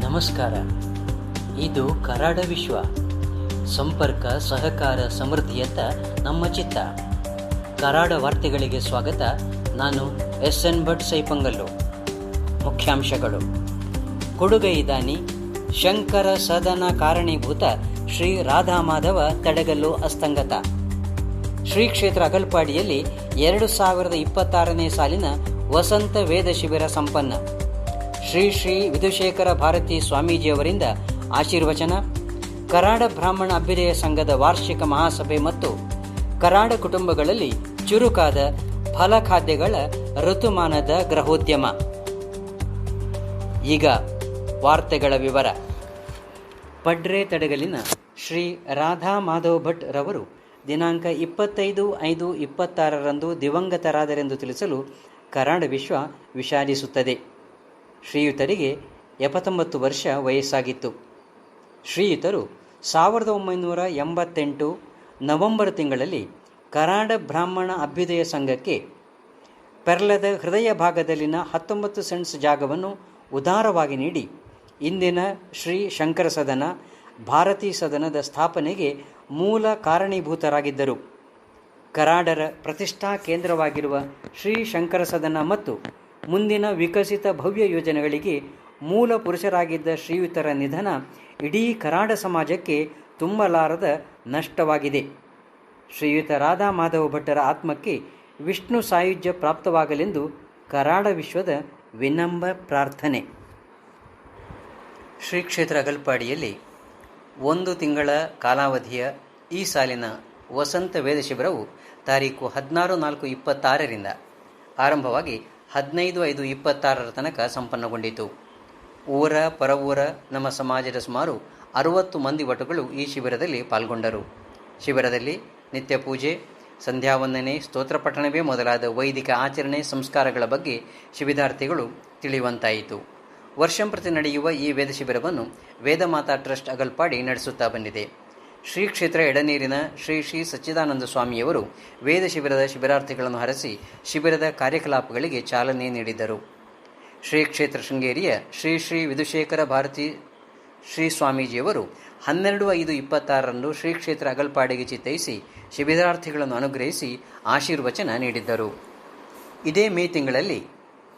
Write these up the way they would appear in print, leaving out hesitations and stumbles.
ನಮಸ್ಕಾರ. ಇದು ಕರಾಡ ವಿಶ್ವ. ಸಂಪರ್ಕ, ಸಹಕಾರ, ಸಮೃದ್ಧಿಯತ್ತ ನಮ್ಮ ಚಿತ್ತ. ಕರಾಡ ವಾರ್ತೆಗಳಿಗೆ ಸ್ವಾಗತ. ನಾನು ಎಸ್.ಎನ್. ಭಟ್ ಸೈಪಂಗಲ್ಲು. ಮುಖ್ಯಾಂಶಗಳು. ಕೊಡುಗೈ ದಾನಿ ಶಂಕರ ಸದನ ಕಾರಣೀಭೂತ ಶ್ರೀ ರಾಧಾಮಾಧವ ತಡೆಗಲ್ಲು ಅಸ್ತಂಗತ. ಶ್ರೀ ಕ್ಷೇತ್ರ ಅಗಲ್ಪಾಡಿಯಲ್ಲಿ 2026ನೇ ಸಾಲಿನ ವಸಂತ ವೇದ ಶಿಬಿರ ಸಂಪನ್ನ. ಶ್ರೀ ಶ್ರೀ ವಿಧುಶೇಖರ ಭಾರತಿ ಸ್ವಾಮೀಜಿಯವರಿಂದ ಆಶೀರ್ವಚನ. ಕರಾಡ ಬ್ರಾಹ್ಮಣ ಅಭ್ಯುದಯ ಸಂಘದ ವಾರ್ಷಿಕ ಮಹಾಸಭೆ ಮತ್ತು ಕರಾಡ ಕುಟುಂಬಗಳಲ್ಲಿ ಚುರುಕಾದ ಫಲಖಾದ್ಯಗಳ ಋತುಮಾನದ ಗೃಹೋದ್ಯಮ. ಈಗ ವಾರ್ತೆಗಳ ವಿವರ. ಪಡ್ರೆ ತಡಗಲಿನ ಶ್ರೀ ರಾಧಾ ಮಾಧವ್ ಭಟ್ ರವರು ದಿನಾಂಕ 25/5/26ರಂದು ದಿವಂಗತರಾದರೆಂದು ತಿಳಿಸಲು ಕರಾಡ ವಿಶ್ವ ವಿಷಾದಿಸುತ್ತದೆ. ಶ್ರೀಯುತರಿಗೆ 79 ವರ್ಷ ವಯಸ್ಸಾಗಿತ್ತು. ಶ್ರೀಯುತರು 1988 ನವೆಂಬರ್ ತಿಂಗಳಲ್ಲಿ ಕರಾಡ ಬ್ರಾಹ್ಮಣ ಅಭ್ಯುದಯ ಸಂಘಕ್ಕೆ ಪೆರ್ಲದ ಹೃದಯ ಭಾಗದಲ್ಲಿನ 19 ಸೆಂಟ್ಸ್ ಜಾಗವನ್ನು ಉದಾರವಾಗಿ ನೀಡಿ ಇಂದಿನ ಶ್ರೀ ಶಂಕರ ಸದನ, ಭಾರತೀ ಸದನದ ಸ್ಥಾಪನೆಗೆ ಮೂಲ ಕಾರಣೀಭೂತರಾಗಿದ್ದರು. ಕರಾಡರ ಪ್ರತಿಷ್ಠಾ ಕೇಂದ್ರವಾಗಿರುವ ಶ್ರೀ ಶಂಕರ ಸದನ ಮತ್ತು ಮುಂದಿನ ವಿಕಸಿತ ಭವ್ಯ ಯೋಜನೆಗಳಿಗೆ ಮೂಲ ಪುರುಷರಾಗಿದ್ದ ಶ್ರೀಯುತರ ನಿಧನ ಇಡೀ ಕರಾಡ ಸಮಾಜಕ್ಕೆ ತುಂಬಲಾರದ ನಷ್ಟವಾಗಿದೆ. ಶ್ರೀಯುತ ರಾಧಾ ಮಾಧವ ಭಟ್ಟರ ಆತ್ಮಕ್ಕೆ ವಿಷ್ಣು ಸಾಯುಜ್ಯ ಪ್ರಾಪ್ತವಾಗಲೆಂದು ಕರಾಡ ವಿಶ್ವದ ವಿನಮ್ರ ಪ್ರಾರ್ಥನೆ. ಶ್ರೀ ಕ್ಷೇತ್ರ ಅಗಲ್ಪಾಡಿಯಲ್ಲಿ 1 ತಿಂಗಳ ಕಾಲಾವಧಿಯ ಈ ಸಾಲಿನ ವಸಂತ ವೇದ ಶಿಬಿರವು ತಾರೀಕು 16/4/26ರಿಂದ ಆರಂಭವಾಗಿ 15/5/26 ತನಕ ಸಂಪನ್ನಗೊಂಡಿತು. ಊರ ಪರವೂರ ನಮ್ಮ ಸಮಾಜದ ಸುಮಾರು 60 ಮಂದಿ ವಟುಗಳು ಈ ಶಿಬಿರದಲ್ಲಿ ಪಾಲ್ಗೊಂಡರು. ಶಿಬಿರದಲ್ಲಿ ನಿತ್ಯ ಪೂಜೆ, ಸಂಧ್ಯಾವಂದನೆ, ಸ್ತೋತ್ರ ಪಠಣವೇ ಮೊದಲಾದ ವೈದಿಕ ಆಚರಣೆ ಸಂಸ್ಕಾರಗಳ ಬಗ್ಗೆ ಶಿಬಿರಾರ್ಥಿಗಳು ತಿಳಿಯುವಂತಾಯಿತು. ವರ್ಷಂಪ್ರತಿ ನಡೆಯುವ ಈ ವೇದ ಶಿಬಿರವನ್ನು ವೇದಮಾತಾ ಟ್ರಸ್ಟ್ ಅಗಲ್ಪಾಡಿ ನಡೆಸುತ್ತಾ ಬಂದಿದೆ. ಶ್ರೀ ಕ್ಷೇತ್ರ ಎಡನೀರಿನ ಶ್ರೀ ಶ್ರೀ ಸಚ್ಚಿದಾನಂದ ಸ್ವಾಮಿಯವರು ವೇದ ಶಿಬಿರದ ಶಿಬಿರಾರ್ಥಿಗಳನ್ನು ಹರಸಿ ಶಿಬಿರದ ಕಾರ್ಯಕಲಾಪಗಳಿಗೆ ಚಾಲನೆ ನೀಡಿದರು. ಶ್ರೀ ಕ್ಷೇತ್ರ ಶೃಂಗೇರಿಯ ಶ್ರೀ ಶ್ರೀ ವಿಧುಶೇಖರ ಭಾರತಿ ಶ್ರೀ ಸ್ವಾಮೀಜಿಯವರು 12/5/26ರಂದು ಶ್ರೀ ಕ್ಷೇತ್ರ ಅಗಲ್ಪಾಡಿಗೆ ಚಿತ್ತೈಸಿ ಶಿಬಿರಾರ್ಥಿಗಳನ್ನು ಅನುಗ್ರಹಿಸಿ ಆಶೀರ್ವಚನ ನೀಡಿದ್ದರು. ಇದೇ ಮೇ ತಿಂಗಳಲ್ಲಿ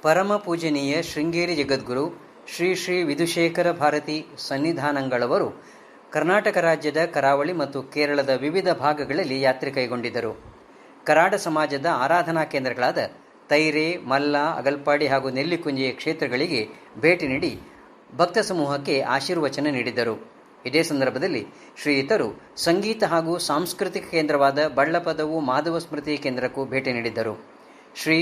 ಪರಮ ಪೂಜನೀಯ ಶೃಂಗೇರಿ ಜಗದ್ಗುರು ಶ್ರೀ ಶ್ರೀ ವಿಧುಶೇಖರ ಭಾರತಿ ಸನ್ನಿಧಾನಗಳವರು ಕರ್ನಾಟಕ ರಾಜ್ಯದ ಕರಾವಳಿ ಮತ್ತು ಕೇರಳದ ವಿವಿಧ ಭಾಗಗಳಲ್ಲಿ ಯಾತ್ರೆ ಕೈಗೊಂಡಿದ್ದರು. ಕರಾಡ ಸಮಾಜದ ಆರಾಧನಾ ಕೇಂದ್ರಗಳಾದ ತೈರೆ, ಮಲ್ಲ, ಅಗಲ್ಪಾಡಿ ಹಾಗೂ ನೆಲ್ಲಿಕುಂಜಿಯ ಕ್ಷೇತ್ರಗಳಿಗೆ ಭೇಟಿ ನೀಡಿ ಭಕ್ತ ಸಮೂಹಕ್ಕೆ ಆಶೀರ್ವಚನ ನೀಡಿದ್ದರು. ಇದೇ ಸಂದರ್ಭದಲ್ಲಿ ಶ್ರೀಯುತರು ಸಂಗೀತ ಹಾಗೂ ಸಾಂಸ್ಕೃತಿಕ ಕೇಂದ್ರವಾದ ಬಳ್ಳಪದವು ಮಾಧವ ಸ್ಮೃತಿ ಕೇಂದ್ರಕ್ಕೂ ಭೇಟಿ ನೀಡಿದ್ದರು. ಶ್ರೀ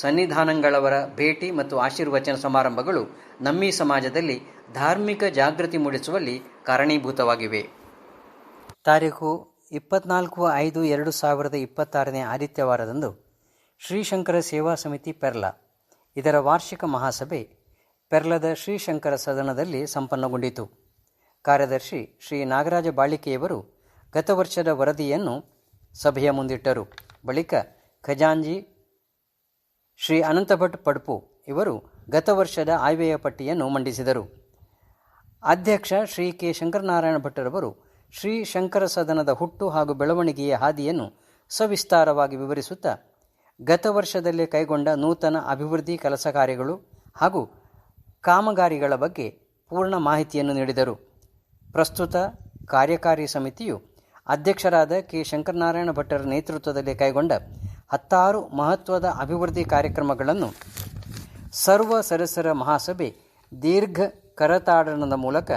ಸನ್ನಿಧಾನಗಳವರ ಭೇಟಿ ಮತ್ತು ಆಶೀರ್ವಚನ ಸಮಾರಂಭಗಳು ನಮ್ಮಿ ಸಮಾಜದಲ್ಲಿ ಧಾರ್ಮಿಕ ಜಾಗೃತಿ ಮೂಡಿಸುವಲ್ಲಿ ಕಾರಣೀಭೂತವಾಗಿವೆ. ತಾರೀಖು 24/5/2026 ಆದಿತ್ಯವಾರದಂದು ಶ್ರೀಶಂಕರ ಸೇವಾ ಸಮಿತಿ ಪೆರ್ಲ ಇದರ ವಾರ್ಷಿಕ ಮಹಾಸಭೆ ಪೆರ್ಲದ ಶ್ರೀಶಂಕರ ಸದನದಲ್ಲಿ ಸಂಪನ್ನಗೊಂಡಿತು. ಕಾರ್ಯದರ್ಶಿ ಶ್ರೀ ನಾಗರಾಜ ಬಾಳಿಕೆಯವರು ಗತ ವರ್ಷದ ವರದಿಯನ್ನು ಸಭೆಯ ಮುಂದಿಟ್ಟರು. ಬಳಿಕ ಖಜಾಂಜಿ ಶ್ರೀ ಅನಂತಭಟ್ ಪಡ್ಪು ಇವರು ಗತ ವರ್ಷದ ಆಯ್ವೆಯ ಪಟ್ಟಿಯನ್ನು ಮಂಡಿಸಿದರು. ಅಧ್ಯಕ್ಷ ಶ್ರೀ ಕೆ ಶಂಕರನಾರಾಯಣ ಭಟ್ಟರವರು ಶ್ರೀ ಶಂಕರ ಸದನದ ಹುಟ್ಟು ಹಾಗೂ ಬೆಳವಣಿಗೆಯ ಹಾದಿಯನ್ನು ಸವಿಸ್ತಾರವಾಗಿ ವಿವರಿಸುತ್ತಾ ಗತ ವರ್ಷದಲ್ಲಿ ಕೈಗೊಂಡ ನೂತನ ಅಭಿವೃದ್ಧಿ ಕೆಲಸ ಕಾರ್ಯಗಳು ಹಾಗೂ ಕಾಮಗಾರಿಗಳ ಬಗ್ಗೆ ಪೂರ್ಣ ಮಾಹಿತಿಯನ್ನು ನೀಡಿದರು. ಪ್ರಸ್ತುತ ಕಾರ್ಯಕಾರಿ ಸಮಿತಿಯು ಅಧ್ಯಕ್ಷರಾದ ಕೆ ಶಂಕರನಾರಾಯಣ ಭಟ್ಟರ ನೇತೃತ್ವದಲ್ಲಿ ಕೈಗೊಂಡ 16 ಮಹತ್ವದ ಅಭಿವೃದ್ಧಿ ಕಾರ್ಯಕ್ರಮಗಳನ್ನು ಸರ್ವ ಸದಸ್ಯರ ಮಹಾಸಭೆ ದೀರ್ಘ ಕರತಾಡನದ ಮೂಲಕ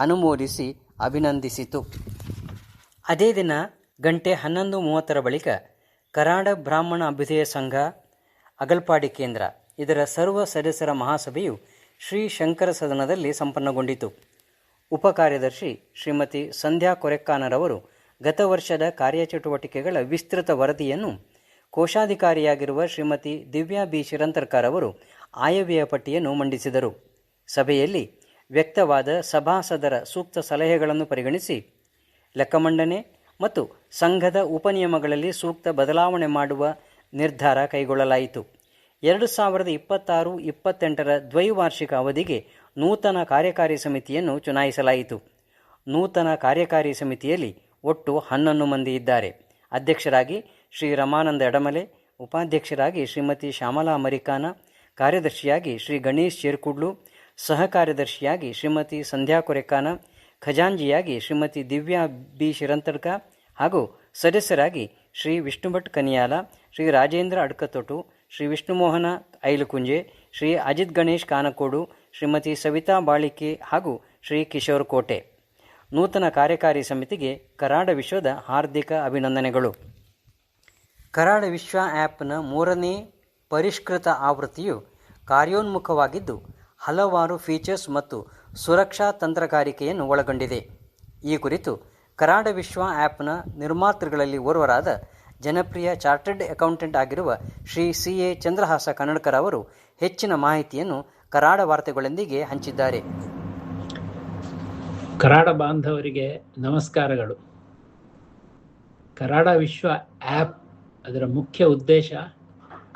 ಅನುಮೋದಿಸಿ ಅಭಿನಂದಿಸಿತು. ಅದೇ ದಿನ ಗಂಟೆ 11:30 ಬಳಿಕ ಕರಾಡ ಬ್ರಾಹ್ಮಣ ಅಭ್ಯುದಯ ಸಂಘ ಅಗಲ್ಪಾಡಿ ಕೇಂದ್ರ ಇದರ ಸರ್ವ ಸದಸ್ಯರ ಮಹಾಸಭೆಯು ಶ್ರೀ ಶಂಕರ ಸದನದಲ್ಲಿ ಸಂಪನ್ನಗೊಂಡಿತು. ಉಪಕಾರ್ಯದರ್ಶಿ ಶ್ರೀಮತಿ ಸಂಧ್ಯಾ ಕೊರೆಕ್ಕಾನರವರು ಗತ ವರ್ಷದ ಕಾರ್ಯಚಟುವಟಿಕೆಗಳ ವಿಸ್ತೃತ ವರದಿಯನ್ನು, ಕೋಶಾಧಿಕಾರಿಯಾಗಿರುವ ಶ್ರೀಮತಿ ದಿವ್ಯಾ ಬಿ ಶಿರಂತರ್ಕರ್ ಅವರು ಆಯವ್ಯಯ ಪಟ್ಟಿಯನ್ನು ಮಂಡಿಸಿದರು. ಸಭೆಯಲ್ಲಿ ವ್ಯಕ್ತವಾದ ಸಭಾಸದರ ಸೂಕ್ತ ಸಲಹೆಗಳನ್ನು ಪರಿಗಣಿಸಿ ಲೆಕ್ಕಮಂಡನೆ ಮತ್ತು ಸಂಘದ ಉಪನಿಯಮಗಳಲ್ಲಿ ಸೂಕ್ತ ಬದಲಾವಣೆ ಮಾಡುವ ನಿರ್ಧಾರ ಕೈಗೊಳ್ಳಲಾಯಿತು. 2026-28 ದ್ವೈವಾರ್ಷಿಕ ಅವಧಿಗೆ ನೂತನ ಕಾರ್ಯಕಾರಿ ಸಮಿತಿಯನ್ನು ಚುನಾಯಿಸಲಾಯಿತು. ನೂತನ ಕಾರ್ಯಕಾರಿ ಸಮಿತಿಯಲ್ಲಿ ಒಟ್ಟು 11 ಮಂದಿ ಇದ್ದಾರೆ. ಅಧ್ಯಕ್ಷರಾಗಿ ಶ್ರೀ ರಮಾನಂದ ಎಡಮಲೆ, ಉಪಾಧ್ಯಕ್ಷರಾಗಿ ಶ್ರೀಮತಿ ಶ್ಯಾಮಲಾ ಅಮರಿಕಾನ, ಕಾರ್ಯದರ್ಶಿಯಾಗಿ ಶ್ರೀ ಗಣೇಶ್ ಚೇರ್ಕುಡ್ಲು, ಸಹ ಕಾರ್ಯದರ್ಶಿಯಾಗಿ ಶ್ರೀಮತಿ ಸಂಧ್ಯಾ ಕೊರೆಕಾನ, ಖಜಾಂಜಿಯಾಗಿ ಶ್ರೀಮತಿ ದಿವ್ಯಾ ಬಿ ಶಿರಂತಡ್ಕ ಹಾಗೂ ಸದಸ್ಯರಾಗಿ ಶ್ರೀ ವಿಷ್ಣುಭಟ್ ಕನಿಯಾಲ, ಶ್ರೀ ರಾಜೇಂದ್ರ ಅಡ್ಕತೊಟು, ಶ್ರೀ ವಿಷ್ಣುಮೋಹನ ಐಲುಕುಂಜೆ, ಶ್ರೀ ಅಜಿತ್ ಗಣೇಶ್ ಕಾನಕೋಡು, ಶ್ರೀಮತಿ ಸವಿತಾ ಬಾಳಿಕೆ ಹಾಗೂ ಶ್ರೀ ಕಿಶೋರ್ ಕೋಟೆ. ನೂತನ ಕಾರ್ಯಕಾರಿ ಸಮಿತಿಗೆ ಕರಾಡ ವಿಶ್ವದ ಹಾರ್ದಿಕ ಅಭಿನಂದನೆಗಳು. ಕರಾಡ ವಿಶ್ವ ಆ್ಯಪ್ನ 3ನೇ ಪರಿಷ್ಕೃತ ಆವೃತ್ತಿಯು ಕಾರ್ಯೋನ್ಮುಖವಾಗಿದ್ದು ಹಲವಾರು ಫೀಚರ್ಸ್ ಮತ್ತು ಸುರಕ್ಷಾ ತಂತ್ರಗಾರಿಕೆಯನ್ನು ಒಳಗೊಂಡಿದೆ. ಈ ಕುರಿತು ಕರಾಡ ವಿಶ್ವ ಆ್ಯಪ್ನ ನಿರ್ಮಾತೃಗಳಲ್ಲಿ ಓರ್ವರಾದ ಜನಪ್ರಿಯ ಚಾರ್ಟರ್ಡ್ ಅಕೌಂಟೆಂಟ್ ಆಗಿರುವ ಶ್ರೀ CA ಚಂದ್ರಹಾಸ ಕನ್ನಡಕರ್ ಅವರು ಹೆಚ್ಚಿನ ಮಾಹಿತಿಯನ್ನು ಕರಾಡ ವಾರ್ತೆಗಳೊಂದಿಗೆ ಹಂಚಿದ್ದಾರೆ. ಕರಾಡ ಬಾಂಧವರಿಗೆ ನಮಸ್ಕಾರಗಳು. ಕರಾಡ ವಿಶ್ವ ಆ್ಯಪ್ ಅದರ ಮುಖ್ಯ ಉದ್ದೇಶ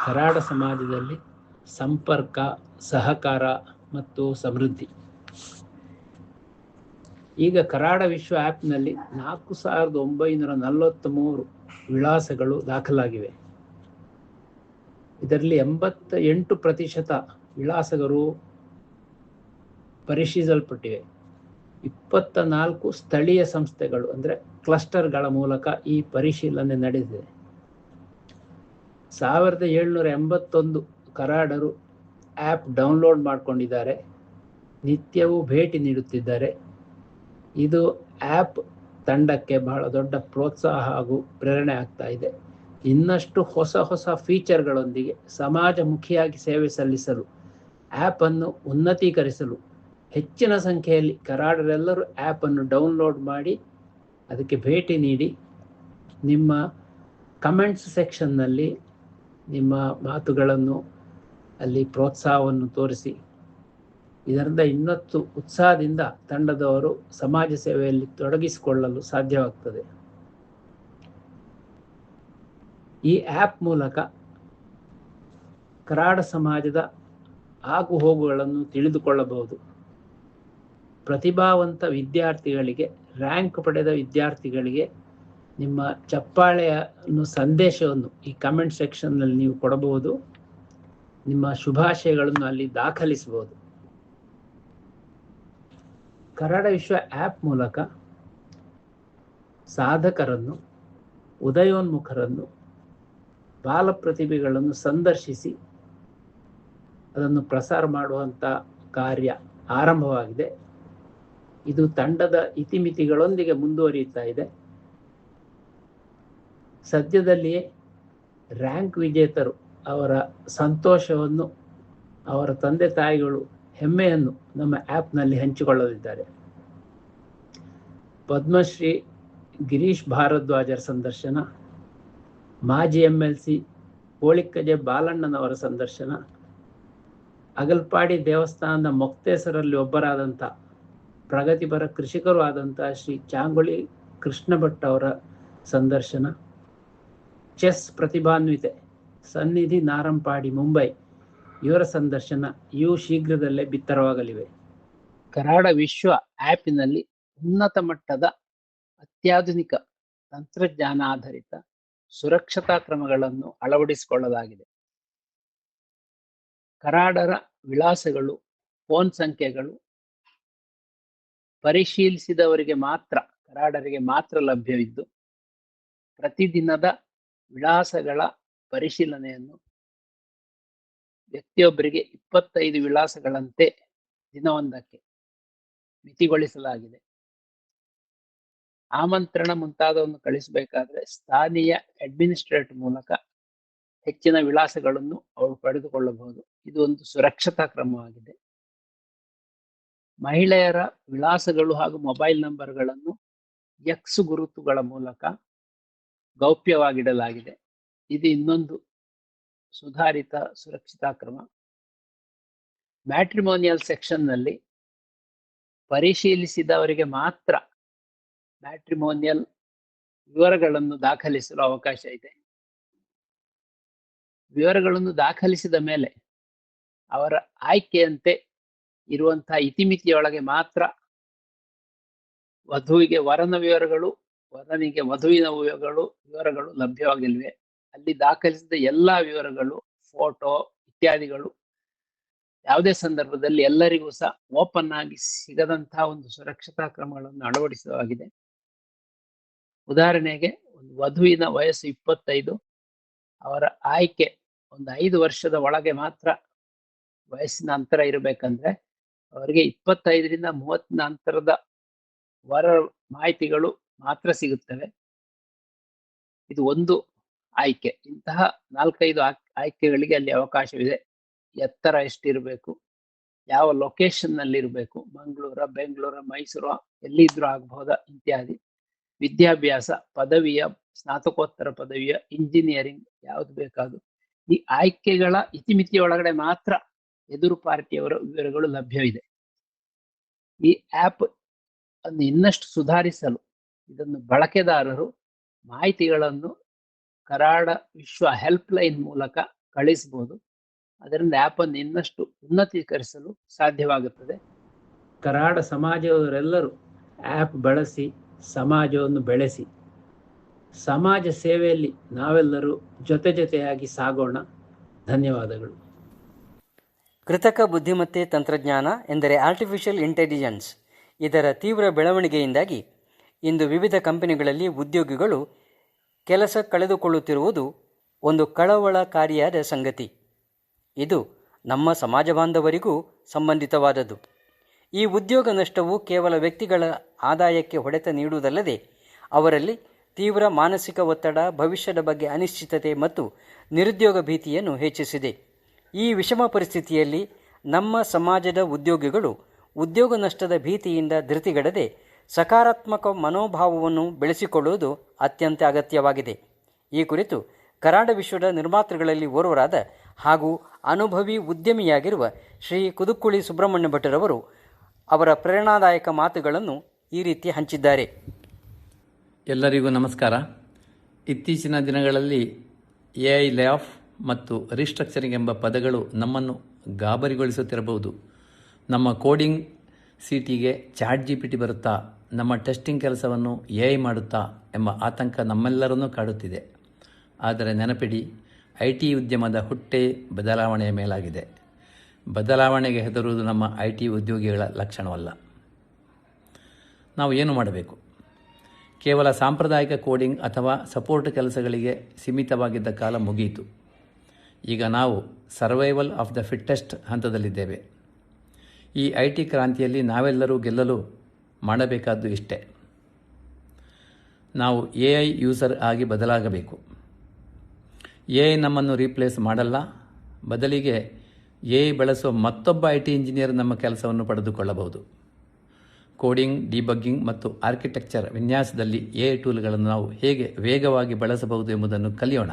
ಕರಾಡ ಸಮಾಜದಲ್ಲಿ ಸಂಪರ್ಕ, ಸಹಕಾರ ಮತ್ತು ಸಮೃದ್ಧಿ. ಈಗ ಕರಾಡ ವಿಶ್ವ ಆ್ಯಪ್ನಲ್ಲಿ 4943 ವಿಳಾಸಗಳು ದಾಖಲಾಗಿವೆ. ಇದರಲ್ಲಿ 88% ವಿಳಾಸಗಳು ಪರಿಶೀಲಿಸಲ್ಪಟ್ಟಿವೆ. 24 ಸ್ಥಳೀಯ ಸಂಸ್ಥೆಗಳು ಅಂದರೆ ಕ್ಲಸ್ಟರ್ಗಳ ಮೂಲಕ ಈ ಪರಿಶೀಲನೆ ನಡೆದಿದೆ. 1781 ಕರಾಡರು ಆ್ಯಪ್ ಡೌನ್ಲೋಡ್ ಮಾಡಿಕೊಂಡಿದ್ದಾರೆ, ನಿತ್ಯವೂ ಭೇಟಿ ನೀಡುತ್ತಿದ್ದಾರೆ. ಇದು ಆ್ಯಪ್ ತಂಡಕ್ಕೆ ಬಹಳ ದೊಡ್ಡ ಪ್ರೋತ್ಸಾಹ ಹಾಗೂ ಪ್ರೇರಣೆ ಆಗ್ತಾ ಇದೆ. ಇನ್ನಷ್ಟು ಹೊಸ ಫೀಚರ್ಗಳೊಂದಿಗೆ ಸಮಾಜಮುಖಿಯಾಗಿ ಸೇವೆ ಸಲ್ಲಿಸಲು, ಆ್ಯಪನ್ನು ಉನ್ನತೀಕರಿಸಲು ಹೆಚ್ಚಿನ ಸಂಖ್ಯೆಯಲ್ಲಿ ಕರಾಡರೆಲ್ಲರೂ ಆ್ಯಪನ್ನು ಡೌನ್ಲೋಡ್ ಮಾಡಿ ಅದಕ್ಕೆ ಭೇಟಿ ನೀಡಿ ನಿಮ್ಮ ಕಮೆಂಟ್ಸ್ ಸೆಕ್ಷನ್ನಲ್ಲಿ ನಿಮ್ಮ ಮಾತುಗಳನ್ನು ಅಲ್ಲಿ ಪ್ರೋತ್ಸಾಹವನ್ನು ತೋರಿಸಿ. ಇದರಿಂದ ಇನ್ನಷ್ಟು ಉತ್ಸಾಹದಿಂದ ತಂಡದವರು ಸಮಾಜ ಸೇವೆಯಲ್ಲಿ ತೊಡಗಿಸಿಕೊಳ್ಳಲು ಸಾಧ್ಯವಾಗ್ತದೆ. ಈ ಆ್ಯಪ್ ಮೂಲಕ ಕರಾಡ ಸಮಾಜದ ಆಗು ಹೋಗುಗಳನ್ನು ತಿಳಿದುಕೊಳ್ಳಬಹುದು. ಪ್ರತಿಭಾವಂತ ವಿದ್ಯಾರ್ಥಿಗಳಿಗೆ, ರ್ಯಾಂಕ್ ಪಡೆದ ವಿದ್ಯಾರ್ಥಿಗಳಿಗೆ ನಿಮ್ಮ ಚಪ್ಪಾಳೆಯ ಸಂದೇಶವನ್ನು ಈ ಕಮೆಂಟ್ ಸೆಕ್ಷನ್ನಲ್ಲಿ ನೀವು ಕೊಡಬಹುದು. ನಿಮ್ಮ ಶುಭಾಶಯಗಳನ್ನು ಅಲ್ಲಿ ದಾಖಲಿಸಬಹುದು. ಕರಾಡ ವಿಶ್ವ ಆ್ಯಪ್ ಮೂಲಕ ಸಾಧಕರನ್ನು, ಉದಯೋನ್ಮುಖರನ್ನು, ಬಾಲ ಪ್ರತಿಭೆಗಳನ್ನು ಸಂದರ್ಶಿಸಿ ಅದನ್ನು ಪ್ರಸಾರ ಮಾಡುವಂಥ ಕಾರ್ಯ ಆರಂಭವಾಗಿದೆ. ಇದು ತಂಡದ ಇತಿಮಿತಿಗಳೊಂದಿಗೆ ಮುಂದುವರಿಯುತ್ತಾ ಇದೆ. ಸದ್ಯದಲ್ಲಿಯೇ ರ್ಯಾಂಕ್ ವಿಜೇತರು ಅವರ ಸಂತೋಷವನ್ನು, ಅವರ ತಂದೆ ತಾಯಿಗಳು ಹೆಮ್ಮೆಯನ್ನು ನಮ್ಮ ಆ್ಯಪ್ನಲ್ಲಿ ಹಂಚಿಕೊಳ್ಳಲಿದ್ದಾರೆ. ಪದ್ಮಶ್ರೀ ಗಿರೀಶ್ ಭಾರದ್ವಾಜರ ಸಂದರ್ಶನ, ಮಾಜಿ MLC ಹೋಳಿಕಜೆ ಬಾಲಣ್ಣನವರ ಸಂದರ್ಶನ, ಅಗಲ್ಪಾಡಿ ದೇವಸ್ಥಾನದ ಮೊಕ್ತೇಸರಲ್ಲಿ ಒಬ್ಬರಾದಂಥ ಪ್ರಗತಿಪರ ಕೃಷಿಕರು ಆದಂಥ ಶ್ರೀ ಚಾಂಗುಳಿ ಕೃಷ್ಣ ಭಟ್ ಅವರ ಸಂದರ್ಶನ, ಚೆಸ್ ಪ್ರತಿಭಾನ್ವಿತೆ ಸನ್ನಿಧಿ ನಾರಂಪಾಡಿ ಮುಂಬೈ ಇವರ ಸಂದರ್ಶನ ಇವು ಶೀಘ್ರದಲ್ಲೇ ಬಿತ್ತರವಾಗಲಿವೆ. ಕರಾಡ ವಿಶ್ವ ಆ್ಯಪಿನಲ್ಲಿ ಉನ್ನತ ಮಟ್ಟದ ಅತ್ಯಾಧುನಿಕ ತಂತ್ರಜ್ಞಾನ ಆಧಾರಿತ ಸುರಕ್ಷತಾ ಕ್ರಮಗಳನ್ನು ಅಳವಡಿಸಿಕೊಳ್ಳಲಾಗಿದೆ. ಕರಾಡರ ವಿಳಾಸಗಳು, ಫೋನ್ ಸಂಖ್ಯೆಗಳು ಪರಿಶೀಲಿಸಿದವರಿಗೆ ಮಾತ್ರ, ಕರಾಡರಿಗೆ ಮಾತ್ರ ಲಭ್ಯವಿದ್ದು, ಪ್ರತಿದಿನದ ವಿಳಾಸಗಳ ಪರಿಶೀಲನೆಯನ್ನು ವ್ಯಕ್ತಿಯೊಬ್ಬರಿಗೆ 25 ವಿಳಾಸಗಳಂತೆ ದಿನವೊಂದಕ್ಕೆ ಮಿತಿಗೊಳಿಸಲಾಗಿದೆ. ಆಮಂತ್ರಣ ಮುಂತಾದವನ್ನು ಕಳಿಸಬೇಕಾದ್ರೆ ಸ್ಥಾನೀಯ ಅಡ್ಮಿನಿಸ್ಟ್ರೇಟರ್ ಮೂಲಕ ಹೆಚ್ಚಿನ ವಿಳಾಸಗಳನ್ನು ಅವರು ಪಡೆದುಕೊಳ್ಳಬಹುದು. ಇದು ಒಂದು ಸುರಕ್ಷತಾ ಕ್ರಮವಾಗಿದೆ. ಮಹಿಳೆಯರ ವಿಳಾಸಗಳು ಹಾಗೂ ಮೊಬೈಲ್ ನಂಬರ್ಗಳನ್ನು X ಗುರುತುಗಳ ಮೂಲಕ ಗೌಪ್ಯವಾಗಿಡಲಾಗಿದೆ. ಇದು ಇನ್ನೊಂದು ಸುಧಾರಿತ ಸುರಕ್ಷತಾ ಕ್ರಮ. ಮ್ಯಾಟ್ರಿಮೋನಿಯಲ್ ಸೆಕ್ಷನ್ನಲ್ಲಿ ಪರಿಶೀಲಿಸಿದವರಿಗೆ ಮಾತ್ರ ಮ್ಯಾಟ್ರಿಮೋನಿಯಲ್ ವಿವರಗಳನ್ನು ದಾಖಲಿಸಲು ಅವಕಾಶ ಇದೆ. ವಿವರಗಳನ್ನು ದಾಖಲಿಸಿದ ಮೇಲೆ ಅವರ ಆಯ್ಕೆಯಂತೆ ಇರುವಂತಹ ಇತಿಮಿತಿಯೊಳಗೆ ಮಾತ್ರ ವಧುವಿಗೆ ವರನ ವಿವರಗಳು, ವರನಿಗೆ ವಧುವಿನ ವಿವರಗಳು ಲಭ್ಯವಾಗಿಲ್ವೆ. ಅಲ್ಲಿ ದಾಖಲಿಸಿದ ಎಲ್ಲಾ ವಿವರಗಳು, ಫೋಟೋ ಇತ್ಯಾದಿಗಳು ಯಾವುದೇ ಸಂದರ್ಭದಲ್ಲಿ ಎಲ್ಲರಿಗೂ ಸಹ ಓಪನ್ ಆಗಿ ಸಿಗದಂತಹ ಒಂದು ಸುರಕ್ಷತಾ ಕ್ರಮಗಳನ್ನು ಅಳವಡಿಸಲಾಗಿದೆ. ಉದಾಹರಣೆಗೆ, ಒಂದು ವಧುವಿನ ವಯಸ್ಸು 25, ಅವರ ಆಯ್ಕೆ ಒಂದು 5 ವರ್ಷದ ಒಳಗೆ ಮಾತ್ರ ವಯಸ್ಸಿನ ಅಂತರ ಇರಬೇಕಂದ್ರೆ ಅವರಿಗೆ 25ರಿಂದ 30 ಅಂತರದ ವರ ಮಾಹಿತಿಗಳು ಮಾತ್ರ ಸಿಗುತ್ತವೆ. ಇದು ಒಂದು ಆಯ್ಕೆ. ಇಂತಹ 4-5 ಆಯ್ಕೆಗಳಿಗೆ ಅಲ್ಲಿ ಅವಕಾಶವಿದೆ. ಎತ್ತರ ಎಷ್ಟಿರಬೇಕು, ಯಾವ ಲೊಕೇಶನ್ ನಲ್ಲಿ ಇರಬೇಕು, ಮಂಗಳೂರ, ಬೆಂಗಳೂರ, ಮೈಸೂರು, ಎಲ್ಲಿದ್ರೂ ಆಗಬಹುದಾ ಇತ್ಯಾದಿ. ವಿದ್ಯಾಭ್ಯಾಸ, ಪದವಿಯ, ಸ್ನಾತಕೋತ್ತರ ಪದವಿಯ, ಇಂಜಿನಿಯರಿಂಗ್, ಯಾವ್ದು ಬೇಕಾದ್ರು. ಈ ಆಯ್ಕೆಗಳ ಇತಿಮಿತಿಯ ಒಳಗಡೆ ಮಾತ್ರ ಎದುರು ಪಾರ್ಟಿಯವರ ವಿವರಗಳು ಲಭ್ಯವಿದೆ. ಈ ಆಪ್ ಅನ್ನು ಇನ್ನಷ್ಟು ಸುಧಾರಿಸಲು ಇದನ್ನು ಬಳಕೆದಾರರು ಮಾಹಿತಿಗಳನ್ನು ಕರಾಡ ವಿಶ್ವ ಹೆಲ್ಪ್ ಲೈನ್ ಮೂಲಕ ಕಳಿಸಬಹುದು. ಅದರಿಂದ ಆಪ್ ಅನ್ನು ಇನ್ನಷ್ಟು ಉನ್ನತೀಕರಿಸಲು ಸಾಧ್ಯವಾಗುತ್ತದೆ. ಕರಾಡ ಸಮಾಜದವರೆಲ್ಲರೂ ಆಪ್ ಬಳಸಿ ಸಮಾಜವನ್ನು ಬೆಳೆಸಿ. ಸಮಾಜ ಸೇವೆಯಲ್ಲಿ ನಾವೆಲ್ಲರೂ ಜೊತೆಯಾಗಿ ಸಾಗೋಣ. ಧನ್ಯವಾದಗಳು. ಕೃತಕ ಬುದ್ಧಿಮತ್ತೆ ತಂತ್ರಜ್ಞಾನ ಎಂದರೆ ಆರ್ಟಿಫಿಷಿಯಲ್ ಇಂಟೆಲಿಜೆನ್ಸ್. ಇದರ ತೀವ್ರ ಬೆಳವಣಿಗೆಯಿಂದಾಗಿ ಇಂದು ವಿವಿಧ ಕಂಪನಿಗಳಲ್ಲಿ ಉದ್ಯೋಗಿಗಳು ಕೆಲಸ ಕಳೆದುಕೊಳ್ಳುತ್ತಿರುವುದು ಒಂದು ಕಳವಳಕಾರಿಯಾದ ಸಂಗತಿ. ಇದು ನಮ್ಮ ಸಮಾಜ ಬಾಂಧವರಿಗೂ ಸಂಬಂಧಿತವಾದದ್ದು. ಈ ಉದ್ಯೋಗ ನಷ್ಟವು ಕೇವಲ ವ್ಯಕ್ತಿಗಳ ಆದಾಯಕ್ಕೆ ಹೊಡೆತ ನೀಡುವುದಲ್ಲದೆ ಅವರಲ್ಲಿ ತೀವ್ರ ಮಾನಸಿಕ ಒತ್ತಡ, ಭವಿಷ್ಯದ ಬಗ್ಗೆ ಅನಿಶ್ಚಿತತೆ ಮತ್ತು ನಿರುದ್ಯೋಗ ಭೀತಿಯನ್ನು ಹೆಚ್ಚಿಸಿದೆ. ಈ ವಿಷಮ ಪರಿಸ್ಥಿತಿಯಲ್ಲಿ ನಮ್ಮ ಸಮಾಜದ ಉದ್ಯೋಗಿಗಳು ಉದ್ಯೋಗ ನಷ್ಟದ ಭೀತಿಯಿಂದ ಧೃತಿಗೆಡದೆ ಸಕಾರಾತ್ಮಕ ಮನೋಭಾವವನ್ನು ಬೆಳೆಸಿಕೊಳ್ಳುವುದು ಅತ್ಯಂತ ಅಗತ್ಯವಾಗಿದೆ. ಈ ಕುರಿತು ಕರಾಡ ವಿಶ್ವದ ನಿರ್ಮಾತೃಗಳಲ್ಲಿ ಓರ್ವರಾದ ಹಾಗೂ ಅನುಭವಿ ಉದ್ಯಮಿಯಾಗಿರುವ ಶ್ರೀ ಕುದುಕ್ಕುಳಿ ಸುಬ್ರಹ್ಮಣ್ಯ ಭಟ್ಟರವರು ಅವರ ಪ್ರೇರಣಾದಾಯಕ ಮಾತುಗಳನ್ನು ಈ ರೀತಿ ಹಂಚಿದ್ದಾರೆ. ಎಲ್ಲರಿಗೂ ನಮಸ್ಕಾರ. ಇತ್ತೀಚಿನ ದಿನಗಳಲ್ಲಿ AI ಲೇ ಆಫ್ ಮತ್ತು ರೀಸ್ಟ್ರಕ್ಚರಿಂಗ್ ಎಂಬ ಪದಗಳು ನಮ್ಮನ್ನು ಗಾಬರಿಗೊಳಿಸುತ್ತಿರಬಹುದು. ನಮ್ಮ ಕೋಡಿಂಗ್ ಸಿಟಿಗೆ ChatGPT ಬರುತ್ತಾ, ನಮ್ಮ ಟೆಸ್ಟಿಂಗ್ ಕೆಲಸವನ್ನು AI ಮಾಡುತ್ತಾ ಎಂಬ ಆತಂಕ ನಮ್ಮೆಲ್ಲರನ್ನೂ ಕಾಡುತ್ತಿದೆ. ಆದರೆ ನೆನಪಿಡಿ, IT ಉದ್ಯಮದ ಹುಟ್ಟೇ ಬದಲಾವಣೆಯ ಮೇಲಾಗಿದೆ. ಬದಲಾವಣೆಗೆ ಹೆದರುವುದು ನಮ್ಮ IT ಉದ್ಯೋಗಿಗಳ ಲಕ್ಷಣವಲ್ಲ. ನಾವು ಏನು ಮಾಡಬೇಕು? ಕೇವಲ ಸಾಂಪ್ರದಾಯಿಕ ಕೋಡಿಂಗ್ ಅಥವಾ ಸಪೋರ್ಟ್ ಕೆಲಸಗಳಿಗೆ ಸೀಮಿತವಾಗಿದ್ದ ಕಾಲ ಮುಗಿಯಿತು. ಈಗ ನಾವು ಸರ್ವೈವಲ್ ಆಫ್ ದ ಫಿಟ್ಟೆಸ್ಟ್ ಹಂತದಲ್ಲಿದ್ದೇವೆ. ಈ IT ಕ್ರಾಂತಿಯಲ್ಲಿ ನಾವೆಲ್ಲರೂ ಗೆಲ್ಲಲು ಮಾಡಬೇಕಾದ್ದು ಇಷ್ಟೇ: ನಾವು AI ಯೂಸರ್ ಆಗಿ ಬದಲಾಗಬೇಕು. AI ನಮ್ಮನ್ನು ರೀಪ್ಲೇಸ್ ಮಾಡಲ್ಲ. ಬದಲಿಗೆ AI ಬಳಸುವ ಮತ್ತೊಬ್ಬ IT ಇಂಜಿನಿಯರ್ ನಮ್ಮ ಕೆಲಸವನ್ನು ಪಡೆದುಕೊಳ್ಳಬಹುದು. ಕೋಡಿಂಗ್, ಡಿಬಗ್ಗಿಂಗ್ ಮತ್ತು ಆರ್ಕಿಟೆಕ್ಚರ್ ವಿನ್ಯಾಸದಲ್ಲಿ AI ಟೂಲ್ಗಳನ್ನು ನಾವು ಹೇಗೆ ವೇಗವಾಗಿ ಬಳಸಬಹುದು ಎಂಬುದನ್ನು ಕಲಿಯೋಣ.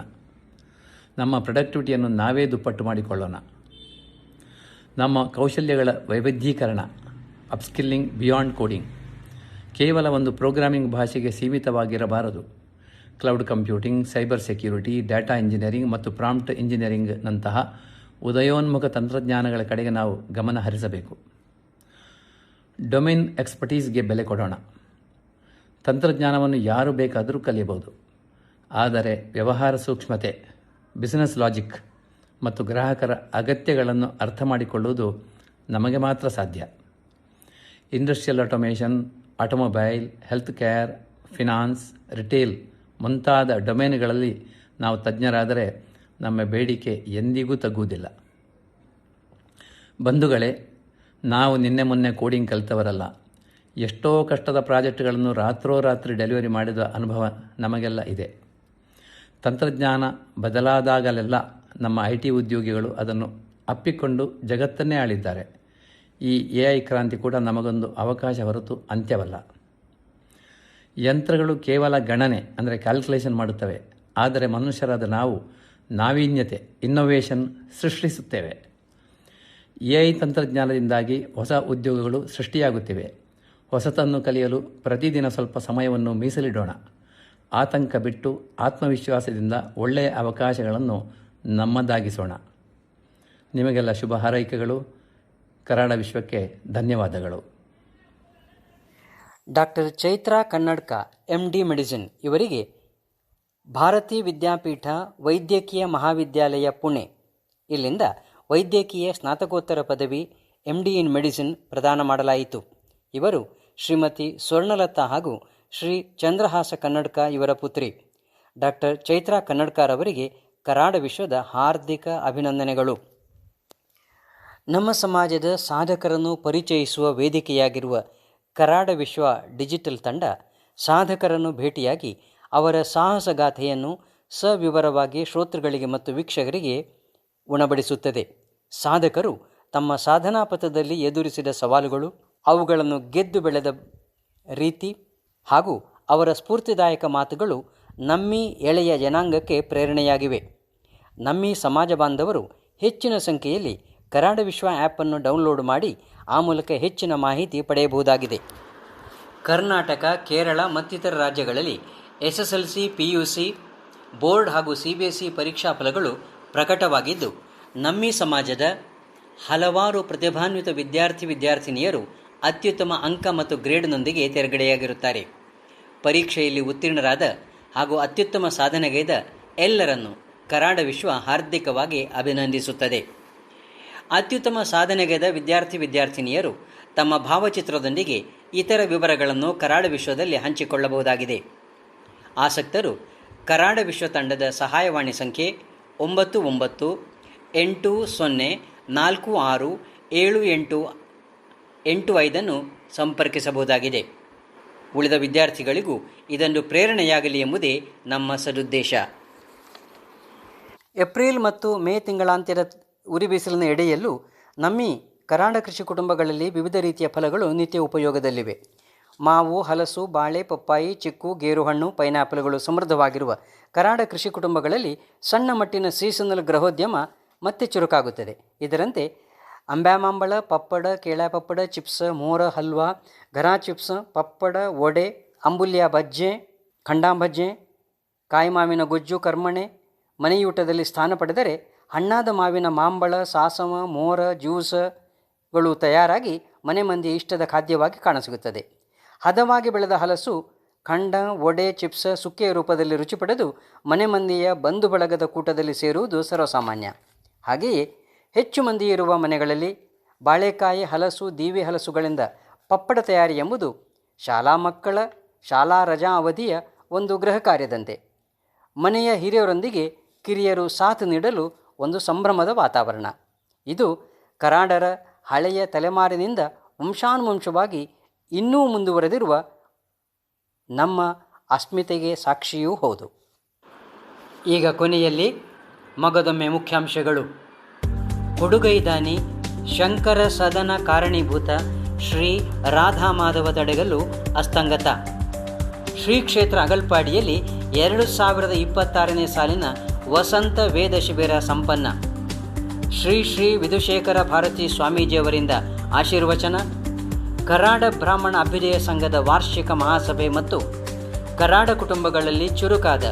ನಮ್ಮ ಪ್ರೊಡಕ್ಟಿವಿಟಿಯನ್ನು ನಾವೇ ದುಪ್ಪಟ್ಟು ಮಾಡಿಕೊಳ್ಳೋಣ. ನಮ್ಮ ಕೌಶಲ್ಯಗಳ ವೈವಿಧ್ಯೀಕರಣ, ಅಪ್ಸ್ಕಿಲ್ಲಿಂಗ್ ಬಿಯಾಂಡ್ ಕೋಡಿಂಗ್, ಕೇವಲ ಒಂದು ಪ್ರೋಗ್ರಾಮಿಂಗ್ ಭಾಷೆಗೆ ಸೀಮಿತವಾಗಿರಬಾರದು. Cloud computing, cyber security, data engineering ಮತ್ತು ಪ್ರಾಂಪ್ಟ್ ಇಂಜಿನಿಯರಿಂಗ್ನಂತಹ ಉದಯೋನ್ಮುಖ ತಂತ್ರಜ್ಞಾನಗಳ ಕಡೆಗೆ ನಾವು ಗಮನ ಹರಿಸಬೇಕು. ಡೊಮೇನ್ ಎಕ್ಸ್ಪರ್ಟೀಸ್ಗೆ ಬೆಲೆ ಕೊಡೋಣ. ತಂತ್ರಜ್ಞಾನವನ್ನು ಯಾರು ಬೇಕಾದರೂ ಕಲಿಯಬಹುದು. ಆದರೆ ವ್ಯವಹಾರ ಸೂಕ್ಷ್ಮತೆ, ಬಿಸಿನೆಸ್ ಲಾಜಿಕ್ ಮತ್ತು ಗ್ರಾಹಕರ ಅಗತ್ಯಗಳನ್ನು ಅರ್ಥ ಮಾಡಿಕೊಳ್ಳುವುದು ನಮಗೆ ಮಾತ್ರ ಸಾಧ್ಯ. Industrial automation, automobile, health care, finance, retail ಮುಂತಾದ ಡೊಮೇನ್ಗಳಲ್ಲಿ ನಾವು ತಜ್ಞರಾದರೆ ನಮ್ಮ ಬೇಡಿಕೆ ಎಂದಿಗೂ ತಗ್ಗುವುದಿಲ್ಲ. ಬಂಧುಗಳೇ, ನಾವು ನಿನ್ನೆ ಮೊನ್ನೆ ಕೋಡಿಂಗ್ ಕಲಿತವರಲ್ಲ. ಎಷ್ಟೋ ಕಷ್ಟದ ಪ್ರಾಜೆಕ್ಟ್ಗಳನ್ನು ರಾತ್ರೋರಾತ್ರಿ ಡೆಲಿವರಿ ಮಾಡಿದ ಅನುಭವ ನಮಗೆಲ್ಲ ಇದೆ. ತಂತ್ರಜ್ಞಾನ ಬದಲಾದಾಗಲೆಲ್ಲ ನಮ್ಮ IT ಉದ್ಯೋಗಿಗಳು ಅದನ್ನು ಅಪ್ಪಿಕೊಂಡು ಜಗತ್ತನ್ನೇ ಆಳಿದ್ದಾರೆ. ಈ AI ಕ್ರಾಂತಿ ಕೂಡ ನಮಗೊಂದು ಅವಕಾಶ ಹೊರತು ಅಂತ್ಯವಲ್ಲ. ಯಂತ್ರಗಳು ಕೇವಲ ಗಣನೆ ಅಂದರೆ ಕ್ಯಾಲ್ಕುಲೇಷನ್ ಮಾಡುತ್ತವೆ. ಆದರೆ ಮನುಷ್ಯರಾದ ನಾವು ನಾವೀನ್ಯತೆ, ಇನ್ನೋವೇಷನ್ ಸೃಷ್ಟಿಸುತ್ತೇವೆ. AI ತಂತ್ರಜ್ಞಾನದಿಂದಾಗಿ ಹೊಸ ಉದ್ಯೋಗಗಳು ಸೃಷ್ಟಿಯಾಗುತ್ತಿವೆ. ಹೊಸತನ್ನು ಕಲಿಯಲು ಪ್ರತಿದಿನ ಸ್ವಲ್ಪ ಸಮಯವನ್ನು ಮೀಸಲಿಡೋಣ. ಆತಂಕ ಬಿಟ್ಟು ಆತ್ಮವಿಶ್ವಾಸದಿಂದ ಒಳ್ಳೆಯ ಅವಕಾಶಗಳನ್ನು ನಮ್ಮದಾಗಿಸೋಣ. ನಿಮಗೆಲ್ಲ ಶುಭ ಹಾರೈಕೆಗಳು. ಕರಾಡ ವಿಶ್ವಕ್ಕೆ ಧನ್ಯವಾದಗಳು. ಡಾಕ್ಟರ್ ಚೈತ್ರಾ ಕನ್ನಡ್ಕ MD ಮೆಡಿಸಿನ್ ಇವರಿಗೆ ಭಾರತೀ ವಿದ್ಯಾಪೀಠ ವೈದ್ಯಕೀಯ ಮಹಾವಿದ್ಯಾಲಯ ಪುಣೆ ಇಲ್ಲಿಂದ ವೈದ್ಯಕೀಯ ಸ್ನಾತಕೋತ್ತರ ಪದವಿ MD ಇನ್ ಮೆಡಿಸಿನ್ ಪ್ರದಾನ ಮಾಡಲಾಯಿತು. ಇವರು ಶ್ರೀಮತಿ ಸ್ವರ್ಣಲತಾ ಹಾಗೂ ಶ್ರೀ ಚಂದ್ರಹಾಸ ಕನ್ನಡ್ಕ ಇವರ ಪುತ್ರಿ. ಡಾಕ್ಟರ್ ಚೈತ್ರಾ ಕನ್ನಡ್ಕರವರಿಗೆ ಕರಾಡ ವಿಶ್ವದ ಹಾರ್ದಿಕ ಅಭಿನಂದನೆಗಳು. ನಮ್ಮ ಸಮಾಜದ ಸಾಧಕರನ್ನು ಪರಿಚಯಿಸುವ ವೇದಿಕೆಯಾಗಿರುವ ಕರಾಡ ವಿಶ್ವ ಡಿಜಿಟಲ್ ತಂಡ ಸಾಧಕರನ್ನು ಭೇಟಿಯಾಗಿ ಅವರ ಸಾಹಸಗಾಥೆಯನ್ನು ಸವಿವರವಾಗಿ ಶ್ರೋತೃಗಳಿಗೆ ಮತ್ತು ವೀಕ್ಷಕರಿಗೆ ಉಣಬಡಿಸುತ್ತದೆ. ಸಾಧಕರು ತಮ್ಮ ಸಾಧನಾ ಪಥದಲ್ಲಿ ಎದುರಿಸಿದ ಸವಾಲುಗಳು, ಅವುಗಳನ್ನು ಗೆದ್ದು ಬೆಳೆದ ರೀತಿ ಹಾಗೂ ಅವರ ಸ್ಫೂರ್ತಿದಾಯಕ ಮಾತುಗಳು ನಮ್ಮಿ ಎಳೆಯ ಜನಾಂಗಕ್ಕೆ ಪ್ರೇರಣೆಯಾಗಿವೆ. ನಮ್ಮಿ ಸಮಾಜ ಬಾಂಧವರು ಹೆಚ್ಚಿನ ಸಂಖ್ಯೆಯಲ್ಲಿ ಕರಾಡ ವಿಶ್ವ ಆ್ಯಪನ್ನು ಡೌನ್ಲೋಡ್ ಮಾಡಿ ಆ ಮೂಲಕ ಹೆಚ್ಚಿನ ಮಾಹಿತಿ ಪಡೆಯಬಹುದಾಗಿದೆ. ಕರ್ನಾಟಕ, ಕೇರಳ ಮತ್ತಿತರ ರಾಜ್ಯಗಳಲ್ಲಿ SSLC, PUC, ಬೋರ್ಡ್ ಹಾಗೂ CBSE ಪರೀಕ್ಷಾ ಫಲಗಳು ಪ್ರಕಟವಾಗಿದ್ದು, ನಮ್ಮಿ ಸಮಾಜದ ಹಲವಾರು ಪ್ರತಿಭಾನ್ವಿತ ವಿದ್ಯಾರ್ಥಿನಿಯರು ಅತ್ಯುತ್ತಮ ಅಂಕ ಮತ್ತು ಗ್ರೇಡ್ನೊಂದಿಗೆ ತೆರಗಡೆಯಾಗಿರುತ್ತಾರೆ. ಪರೀಕ್ಷೆಯಲ್ಲಿ ಉತ್ತೀರ್ಣರಾದ ಹಾಗೂ ಅತ್ಯುತ್ತಮ ಸಾಧನೆಗೈದ ಎಲ್ಲರನ್ನು ಕರಾಡ ವಿಶ್ವ ಹಾರ್ದಿಕವಾಗಿ ಅಭಿನಂದಿಸುತ್ತದೆ. ಅತ್ಯುತ್ತಮ ಸಾಧನೆಗೈದ ವಿದ್ಯಾರ್ಥಿನಿಯರು ತಮ್ಮ ಭಾವಚಿತ್ರದೊಂದಿಗೆ ಇತರ ವಿವರಗಳನ್ನು ಕರಾಡ ವಿಶ್ವದಲ್ಲಿ ಹಂಚಿಕೊಳ್ಳಬಹುದಾಗಿದೆ. ಆಸಕ್ತರು ಕರಾಡ ವಿಶ್ವ ತಂಡದ ಸಹಾಯವಾಣಿ ಸಂಖ್ಯೆ 9980467885 ಸಂಪರ್ಕಿಸಬಹುದಾಗಿದೆ. ಉಳಿದ ವಿದ್ಯಾರ್ಥಿಗಳಿಗೂ ಇದೊಂದು ಪ್ರೇರಣೆಯಾಗಲಿ ಎಂಬುದೇ ನಮ್ಮ ಸದುದ್ದೇಶ. ಏಪ್ರಿಲ್ ಮತ್ತು ಮೇ ತಿಂಗಳಾಂತ್ಯದ ಉರಿ ಬಿಸಿಲಿನ ಎಡೆಯಲ್ಲೂ ನಮ್ಮಿ ಕರಾಡ ಕೃಷಿ ಕುಟುಂಬಗಳಲ್ಲಿ ವಿವಿಧ ರೀತಿಯ ಫಲಗಳು ನಿತ್ಯ ಉಪಯೋಗದಲ್ಲಿವೆ. ಮಾವು, ಹಲಸು, ಬಾಳೆ, ಪಪ್ಪಾಯಿ, ಚಿಕ್ಕು, ಗೇರುಹಣ್ಣು, ಪೈನಾಪಲ್ಗಳು ಸಮೃದ್ಧವಾಗಿರುವ ಕರಾಡ ಕೃಷಿ ಕುಟುಂಬಗಳಲ್ಲಿ ಸಣ್ಣ ಮಟ್ಟಿನ ಸೀಸನಲ್ ಗೃಹೋದ್ಯಮ ಮತ್ತೆ ಚುರುಕಾಗುತ್ತದೆ. ಇದರಂತೆ ಅಂಬ್ಯಾಮಾಂಬಳ, ಪಪ್ಪಡ, ಕೇಳಾ ಪಪ್ಪಡ, ಚಿಪ್ಸ್, ಮೋರ, ಹಲ್ವಾ, ಘರಾ ಚಿಪ್ಸ್, ಪಪ್ಪಡ, ವಡೆ, ಅಂಬುಲ್ಯ ಬಜ್ಜೆ, ಖಂಡಾಂಬಜ್ಜೆ, ಕಾಯಿ ಮಾವಿನ ಗೊಜ್ಜು, ಕರ್ಮಣೆ ಮನೆಯೂಟದಲ್ಲಿ ಸ್ಥಾನ ಪಡೆದರೆ, ಹಣ್ಣಾದ ಮಾವಿನ ಮಾಂಬಳ, ಸಾಸವ, ಮೋರ, ಜ್ಯೂಸ್ಗಳು ತಯಾರಾಗಿ ಮನೆ ಮಂದಿಯ ಇಷ್ಟದ ಖಾದ್ಯವಾಗಿ ಕಾಣಸಿಗುತ್ತದೆ. ಹದವಾಗಿ ಬೆಳೆದ ಹಲಸು, ಖಂಡ, ವಡೆ, ಚಿಪ್ಸ್ ಸುಕ್ಕೆಯ ರೂಪದಲ್ಲಿ ರುಚಿ ಪಡೆದು ಮನೆ ಮಂದಿಯ ಬಂಧು ಬಳಗದ ಕೂಟದಲ್ಲಿ ಸೇರುವುದು ಸರ್ವಸಾಮಾನ್ಯ. ಹಾಗೆಯೇ ಹೆಚ್ಚು ಮಂದಿ ಇರುವ ಮನೆಗಳಲ್ಲಿ ಬಾಳೆಕಾಯಿ, ಹಲಸು, ದೀವಿ ಹಲಸುಗಳಿಂದ ಪಪ್ಪಡ ತಯಾರಿ ಎಂಬುದು ಶಾಲಾ ಮಕ್ಕಳ ಶಾಲಾ ರಜಾ ಅವಧಿಯ ಒಂದು ಗೃಹ ಕಾರ್ಯದಂತೆ. ಮನೆಯ ಹಿರಿಯರೊಂದಿಗೆ ಕಿರಿಯರು ಸಾಥ್ ನೀಡಲು ಒಂದು ಸಂಭ್ರಮದ ವಾತಾವರಣ. ಇದು ಕರಾಡರ ಹಳೆಯ ತಲೆಮಾರಿನಿಂದ ವಂಶಾನುವಂಶವಾಗಿ ಇನ್ನೂ ಮುಂದುವರೆದಿರುವ ನಮ್ಮ ಅಸ್ಮಿತೆಗೆ ಸಾಕ್ಷಿಯೂ ಹೌದು. ಈಗ ಕೊನೆಯಲ್ಲಿ ಮಗದೊಮ್ಮೆ ಮುಖ್ಯಾಂಶಗಳು. ಕೊಡುಗೈದಾನಿ ಶಂಕರ ಸದನ ಕಾರಣೀಭೂತ ಶ್ರೀ ರಾಧಾಮಾಧವ ತಡೆಗಲ್ಲು ಅಸ್ತಂಗತ. ಶ್ರೀ ಕ್ಷೇತ್ರ ಅಗಲ್ಪಾಡಿಯಲ್ಲಿ 2026ನೇ ಸಾಲಿನ ವಸಂತ ವೇದ ಶಿಬಿರ ಸಂಪನ್ನ. ಶ್ರೀ ಶ್ರೀ ವಿಧುಶೇಖರ ಭಾರತಿ ಸ್ವಾಮೀಜಿಯವರಿಂದ ಆಶೀರ್ವಚನ. ಕರಾಡ ಬ್ರಾಹ್ಮಣ ಅಭ್ಯುದಯ ಸಂಘದ ವಾರ್ಷಿಕ ಮಹಾಸಭೆ ಮತ್ತು ಕರಾಡ ಕುಟುಂಬಗಳಲ್ಲಿ ಚುರುಕಾದ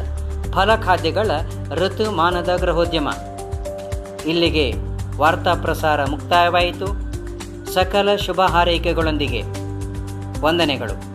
ಫಲಖಾದ್ಯಗಳ ಋತುಮಾನದ ಗೃಹೋದ್ಯಮ. ಇಲ್ಲಿಗೆ ವಾರ್ತಾ ಪ್ರಸಾರ ಮುಕ್ತಾಯವಾಯಿತು. ಸಕಲ ಶುಭ ಹಾರೈಕೆಗಳೊಂದಿಗೆ ವಂದನೆಗಳು.